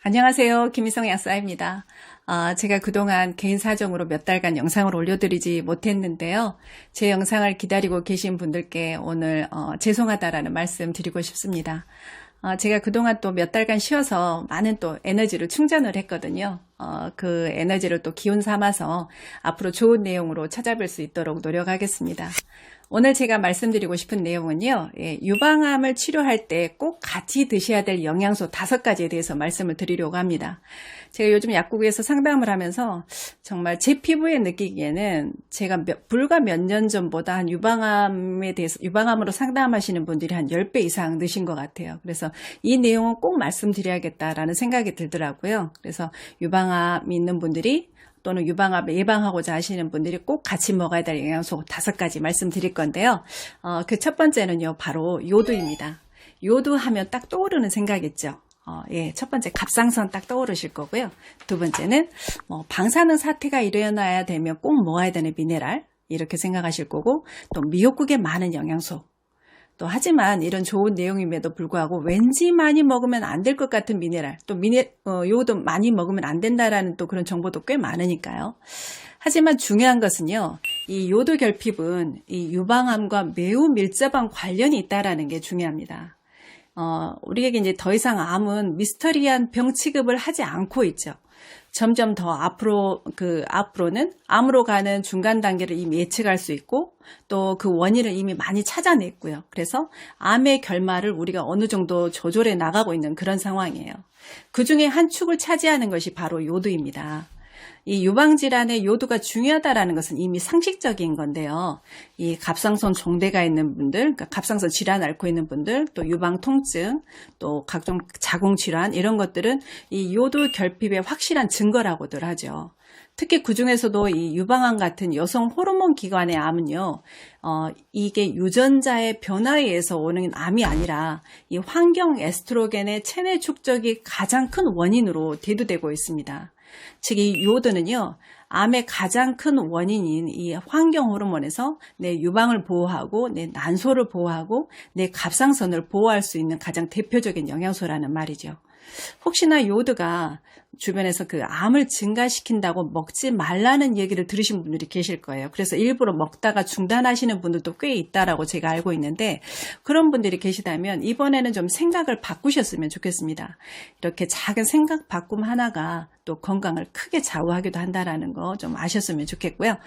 안녕하세요. 김희성 약사입니다. 제가 그동안 개인 사정으로 몇 달간 영상을 올려드리지 못했는데요. 제 영상을 기다리고 계신 분들께 오늘 죄송하다라는 말씀 드리고 싶습니다. 제가 그동안 또 몇 달간 쉬어서 많은 또 에너지를 충전을 했거든요. 그 에너지를 또 기운 삼아서 앞으로 좋은 내용으로 찾아뵐 수 있도록 노력하겠습니다. 오늘 제가 말씀드리고 싶은 내용은요, 유방암을 치료할 때 꼭 같이 드셔야 될 영양소 5가지에 대해서 말씀을 드리려고 합니다. 제가 요즘 약국에서 상담을 하면서 정말 제 피부에 느끼기에는 제가 불과 몇 년 전보다 한 유방암에 대해서, 유방암으로 상담하시는 분들이 한 10배 이상 느신 것 같아요. 그래서 이 내용은 꼭 말씀드려야겠다라는 생각이 들더라고요. 그래서 유방암이 있는 분들이 또는 유방암을 예방하고자 하시는 분들이 꼭 같이 먹어야 될 영양소 5가지 말씀드릴 건데요. 그 첫 번째는요, 바로 요도입니다. 요도 하면 딱 떠오르는 생각 있죠. 첫 번째 갑상선 딱 떠오르실 거고요. 두 번째는 방사능 사태가 일어나야 되면 꼭 먹어야 되는 미네랄, 이렇게 생각하실 거고, 또 미역국에 많은 영양소. 또 하지만 이런 좋은 내용임에도 불구하고 왠지 많이 먹으면 안 될 것 같은 미네랄, 또 요도 많이 먹으면 안 된다라는 또 그런 정보도 꽤 많으니까요. 하지만 중요한 것은요, 이 요도 결핍은 이 유방암과 매우 밀접한 관련이 있다라는 게 중요합니다. 우리에게 이제 더 이상 암은 미스터리한 병 취급을 하지 않고 있죠. 점점 더 앞으로는 암으로 가는 중간 단계를 이미 예측할 수 있고, 또 그 원인을 이미 많이 찾아냈고요. 그래서 암의 결말을 우리가 어느 정도 조절해 나가고 있는 그런 상황이에요. 그 중에 한 축을 차지하는 것이 바로 요도입니다. 이 유방질환에 요도가 중요하다라는 것은 이미 상식적인 건데요. 이 갑상선 종대가 있는 분들, 그러니까 갑상선 질환을 앓고 있는 분들, 또 유방 통증, 또 각종 자궁 질환, 이런 것들은 이 요도 결핍의 확실한 증거라고들 하죠. 특히 그 중에서도 이 유방암 같은 여성 호르몬 기관의 암은요, 이게 유전자의 변화에 의해서 오는 암이 아니라 이 환경 에스트로겐의 체내 축적이 가장 큰 원인으로 대두되고 있습니다. 즉, 이 요도는요, 암의 가장 큰 원인인 이 환경 호르몬에서 내 유방을 보호하고 내 난소를 보호하고 내 갑상선을 보호할 수 있는 가장 대표적인 영양소라는 말이죠. 혹시나 요도가 주변에서 그 암을 증가시킨다고 먹지 말라는 얘기를 들으신 분들이 계실 거예요. 그래서 일부러 먹다가 중단하시는 분들도 꽤 있다라고 제가 알고 있는데, 그런 분들이 계시다면 이번에는 좀 생각을 바꾸셨으면 좋겠습니다. 이렇게 작은 생각 바꿈 하나가 또 건강을 크게 좌우하기도 한다라는 거 좀 아셨으면 좋겠고요.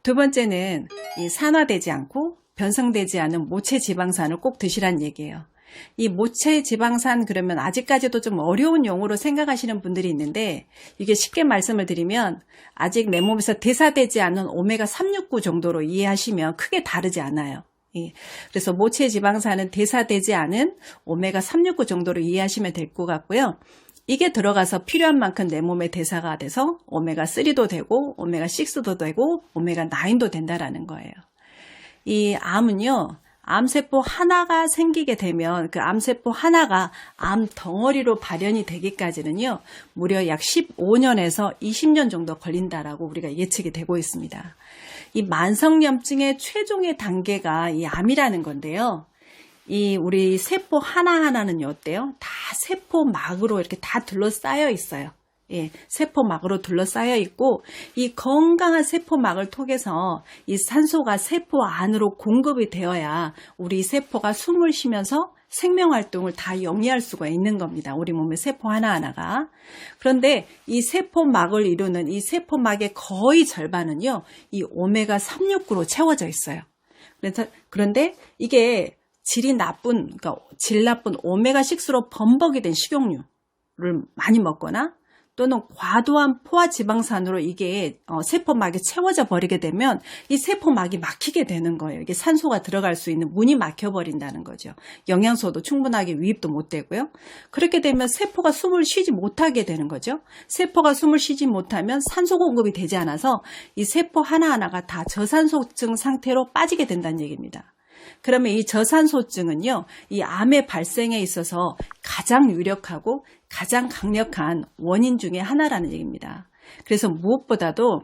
두 번째는 이 산화되지 않고 변성되지 않은 모체 지방산을 꼭 드시란 얘기예요. 이 모체 지방산, 그러면 아직까지도 좀 어려운 용어로 생각하시는 분들이 있는데, 이게 쉽게 말씀을 드리면 아직 내 몸에서 대사되지 않은 오메가 369 정도로 이해하시면 크게 다르지 않아요. 그래서 모체 지방산은 대사되지 않은 오메가 369 정도로 이해하시면 될 것 같고요. 이게 들어가서 필요한 만큼 내 몸에 대사가 돼서 오메가 3도 되고 오메가 6도 되고 오메가 9도 된다라는 거예요. 이 암은요, 암세포 하나가 생기게 되면 그 암세포 하나가 암 덩어리로 발현이 되기까지는요, 무려 약 15년에서 20년 정도 걸린다라고 우리가 예측이 되고 있습니다. 이 만성염증의 최종의 단계가 이 암이라는 건데요. 이 우리 세포 하나하나는요, 어때요? 다 세포막으로 이렇게 다 둘러싸여 있어요. 세포막으로 둘러싸여 있고, 이 건강한 세포막을 통해서 이 산소가 세포 안으로 공급이 되어야 우리 세포가 숨을 쉬면서 생명활동을 다 영위할 수가 있는 겁니다. 우리 몸의 세포 하나하나가. 그런데 이 세포막을 이루는 이 세포막의 거의 절반은요, 이 오메가 369로 채워져 있어요. 그런데 이게 그러니까 질 나쁜 오메가 6로 범벅이 된 식용유를 많이 먹거나, 또는 과도한 포화 지방산으로 이게 세포막이 채워져 버리게 되면 이 세포막이 막히게 되는 거예요. 이게 산소가 들어갈 수 있는 문이 막혀버린다는 거죠. 영양소도 충분하게 유입도 못 되고요. 그렇게 되면 세포가 숨을 쉬지 못하게 되는 거죠. 세포가 숨을 쉬지 못하면 산소 공급이 되지 않아서 이 세포 하나하나가 다 저산소증 상태로 빠지게 된다는 얘기입니다. 그러면 이 저산소증은요, 이 암의 발생에 있어서 가장 유력하고 가장 강력한 원인 중에 하나라는 얘기입니다. 그래서 무엇보다도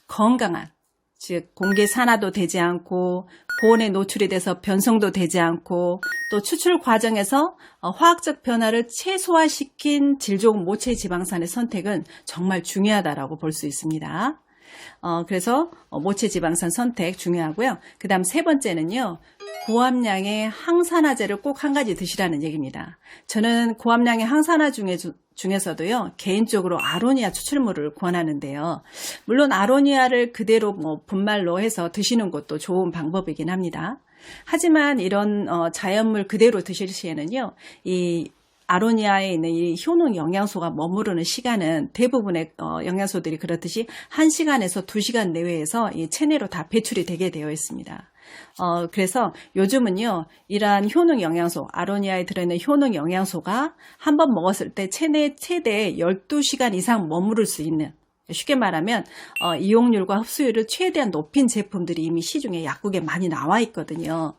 건강한, 즉 공기 산화도 되지 않고 보온에 노출이 돼서 변성도 되지 않고 또 추출 과정에서 화학적 변화를 최소화시킨 질 좋은 모체 지방산의 선택은 정말 중요하다라고 볼 수 있습니다. 그래서 모체 지방산 선택 중요하고요. 그 다음 세 번째는요. 고함량의 항산화제를 꼭 한 가지 드시라는 얘기입니다. 저는 고함량의 항산화 중에서도요. 개인적으로 아로니아 추출물을 권하는데요. 물론 아로니아를 그대로 분말로 해서 드시는 것도 좋은 방법이긴 합니다. 하지만 이런 자연물 그대로 드실 시에는요. 이 아로니아에 있는 이 효능 영양소가 머무르는 시간은 대부분의 영양소들이 그렇듯이 1시간에서 2시간 내외에서 이 체내로 다 배출이 되게 되어 있습니다. 그래서 요즘은요, 이러한 효능 영양소, 아로니아에 들어있는 효능 영양소가 한번 먹었을 때 체내에 최대 12시간 이상 머무를 수 있는, 쉽게 말하면 이용률과 흡수율을 최대한 높인 제품들이 이미 시중에 약국에 많이 나와 있거든요.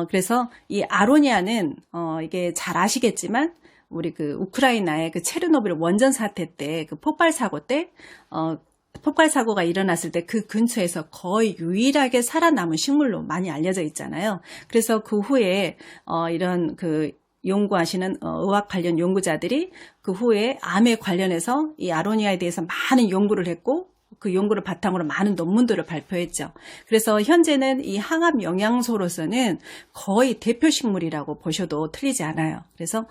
그래서 이 아로니아는 이게 잘 아시겠지만 우리 그 우크라이나의 그 체르노빌 원전 사태 때 그 폭발 사고 때 폭발 사고가 일어났을 때 그 근처에서 거의 유일하게 살아남은 식물로 많이 알려져 있잖아요. 그래서 그 후에 이런 그 연구하시는 의학 관련 연구자들이 그 후에 암에 관련해서 이 아로니아에 대해서 많은 연구를 했고 그 연구를 바탕으로 많은 논문들을 발표했죠. 그래서 현재는 이 항암 영양소로서는 거의 대표 식물이라고 보셔도 틀리지 않아요. 그래서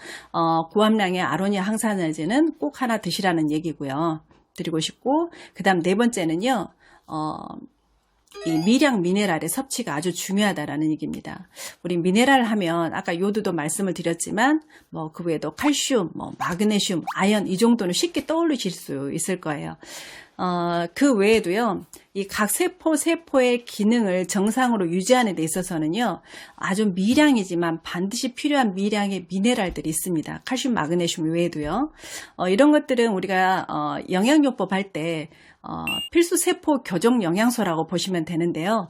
고함량의 아로니아 항산화제는 꼭 하나 드시라는 얘기고요. 드리고 싶고, 그 다음 네 번째는요. 이 미량 미네랄의 섭취가 아주 중요하다라는 얘기입니다. 우리 미네랄 하면 아까 요드도 말씀을 드렸지만 그 외에도 칼슘, 마그네슘, 아연 이 정도는 쉽게 떠올리실 수 있을 거예요. 그 외에도요, 이 각 세포의 기능을 정상으로 유지하는 데 있어서는요, 아주 미량이지만 반드시 필요한 미량의 미네랄들이 있습니다. 칼슘, 마그네슘 외에도요. 이런 것들은 우리가 영양요법 할 때 필수 세포 교정 영양소라고 보시면 되는데요.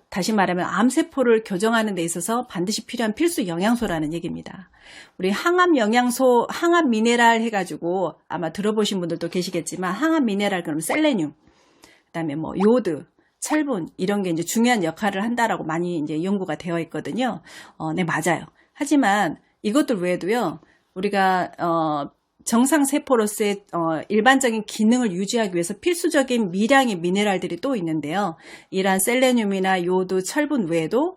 다시 말하면 암세포를 교정하는 데 있어서 반드시 필요한 필수 영양소라는 얘기입니다. 우리 항암 영양소, 항암 미네랄 해가지고 아마 들어보신 분들도 계시겠지만 항암 미네랄 그러면 셀레늄, 그다음에 요드, 철분 이런 게 이제 중요한 역할을 한다라고 많이 이제 연구가 되어 있거든요. 네, 맞아요. 하지만 이것들 외에도요, 우리가 정상 세포로서의 일반적인 기능을 유지하기 위해서 필수적인 미량의 미네랄들이 또 있는데요. 이러한 셀레늄이나 요드, 철분 외에도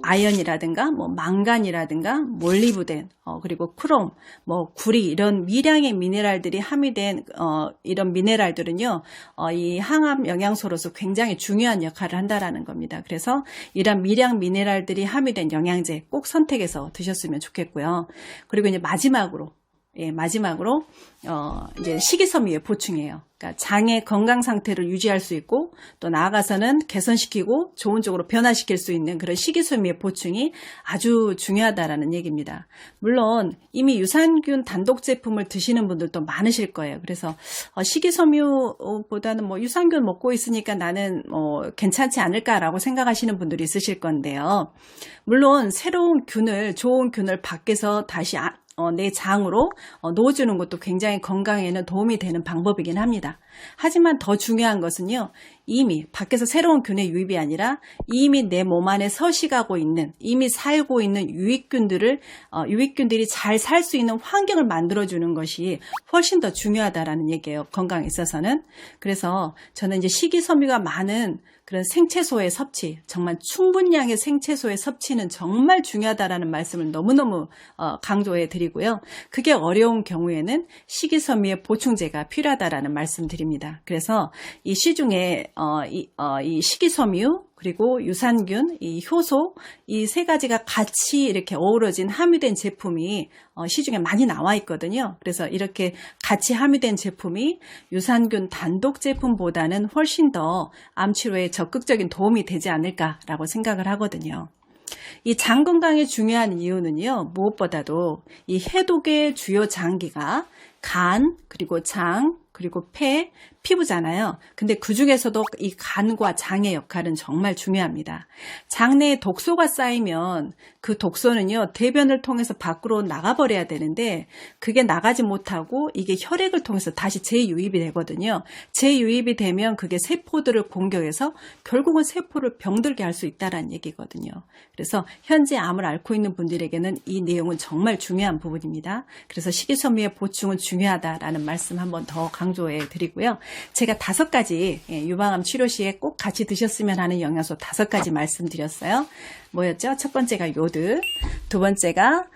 아연이라든가 망간이라든가 몰리브덴, 그리고 크롬, 구리 이런 미량의 미네랄들이 함유된 이런 미네랄들은요. 이 항암 영양소로서 굉장히 중요한 역할을 한다라는 겁니다. 그래서 이런 미량 미네랄들이 함유된 영양제 꼭 선택해서 드셨으면 좋겠고요. 그리고 이제 마지막으로 이제 식이섬유의 보충이에요. 그러니까 장의 건강 상태를 유지할 수 있고 또 나아가서는 개선시키고 좋은 쪽으로 변화시킬 수 있는 그런 식이섬유의 보충이 아주 중요하다라는 얘기입니다. 물론 이미 유산균 단독 제품을 드시는 분들도 많으실 거예요. 그래서 식이섬유보다는 유산균 먹고 있으니까 나는 괜찮지 않을까라고 생각하시는 분들이 있으실 건데요. 물론 새로운 좋은 균을 밖에서 다시 내 장으로 넣어주는 것도 굉장히 건강에는 도움이 되는 방법이긴 합니다. 하지만 더 중요한 것은요, 이미 밖에서 새로운 균의 유입이 아니라 이미 내 몸 안에 서식하고 있는, 이미 살고 있는 유익균들이 잘 살 수 있는 환경을 만들어주는 것이 훨씬 더 중요하다라는 얘기예요. 건강에 있어서는. 그래서 저는 이제 식이섬유가 많은 그런 생채소의 섭취, 정말 충분량의 생채소의 섭취는 정말 중요하다라는 말씀을 너무너무 강조해 드리고요. 그게 어려운 경우에는 식이섬유의 보충제가 필요하다라는 말씀 드립니다. 그래서 이 시중에 이 식이섬유 그리고 유산균, 이 효소 이 세 가지가 같이 이렇게 어우러진 함유된 제품이 시중에 많이 나와 있거든요. 그래서 이렇게 같이 함유된 제품이 유산균 단독 제품보다는 훨씬 더 암 치료에 적극적인 도움이 되지 않을까라고 생각을 하거든요. 이 장 건강이 중요한 이유는요, 무엇보다도 이 해독의 주요 장기가 간, 그리고 장, 그리고 폐, 피부잖아요. 근데 그 중에서도 이 간과 장의 역할은 정말 중요합니다. 장내에 독소가 쌓이면 그 독소는요, 대변을 통해서 밖으로 나가버려야 되는데 그게 나가지 못하고 이게 혈액을 통해서 다시 재유입이 되거든요. 재유입이 되면 그게 세포들을 공격해서 결국은 세포를 병들게 할 수 있다는 얘기거든요. 그래서 현재 암을 앓고 있는 분들에게는 이 내용은 정말 중요한 부분입니다. 그래서 식이섬유의 보충은 중요하다라는 말씀 한번 더 강조해 드리고요. 제가 5가지 유방암 치료 시에 꼭 같이 드셨으면 하는 영양소 5가지 말씀드렸어요. 뭐였죠? 첫 번째가 요드, 두 번째가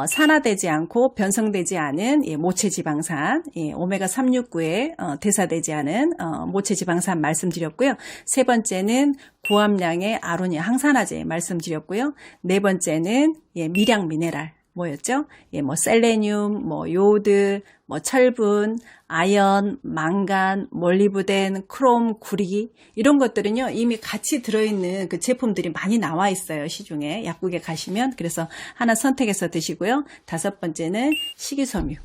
산화되지 않고 변성되지 않은 모체지방산, 오메가 369에 대사되지 않은 모체지방산 말씀드렸고요. 세 번째는 고함량의 아로니아 항산화제 말씀드렸고요. 네 번째는 미량 미네랄 뭐였죠? 뭐 셀레늄, 뭐 요드, 뭐 철분, 아연, 망간, 몰리브덴, 크롬, 구리 이런 것들은요 이미 같이 들어있는 그 제품들이 많이 나와 있어요. 시중에 약국에 가시면. 그래서 하나 선택해서 드시고요. 5번째는 식이섬유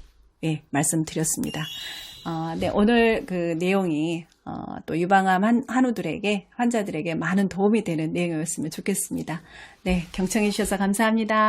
말씀드렸습니다. 네, 오늘 그 내용이 또 유방암 환우들에게 환자들에게 많은 도움이 되는 내용이었으면 좋겠습니다. 네, 경청해 주셔서 감사합니다.